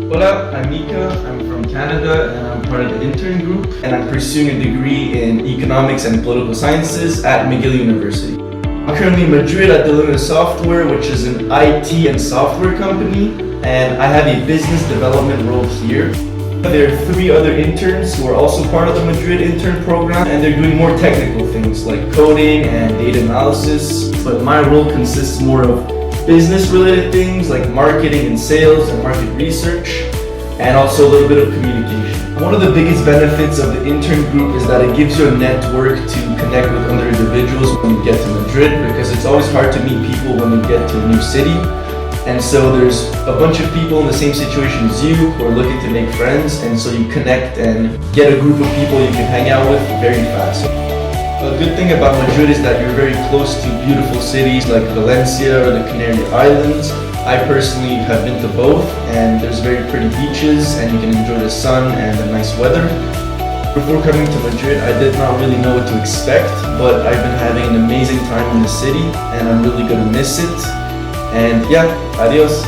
Hola, I'm Mika. I'm from Canada and I'm part of the Intern Group, and I'm pursuing a degree in economics and political sciences at McGill University. I'm currently in Madrid at Delonia Software, which is an IT and software company, and I have a business development role here. There are 3 other interns who are also part of the Madrid intern program, and they're doing more technical things like coding and data analysis, but my role consists more of business-related things like marketing and sales and market research, and also a little bit of communication. One of the biggest benefits of the Intern Group is that it gives you a network to connect with other individuals when you get to Madrid, because it's always hard to meet people when you get to a new city. And so there's a bunch of people in the same situation as you who are looking to make friends, and so you connect and get a group of people you can hang out with very fast. A good thing about Madrid is that you're very close to beautiful cities like Valencia or the Canary Islands. I personally have been to both, and there's very pretty beaches and you can enjoy the sun and the nice weather. Before coming to Madrid, I did not really know what to expect, but I've been having an amazing time in the city and I'm really gonna miss it. And yeah, adios.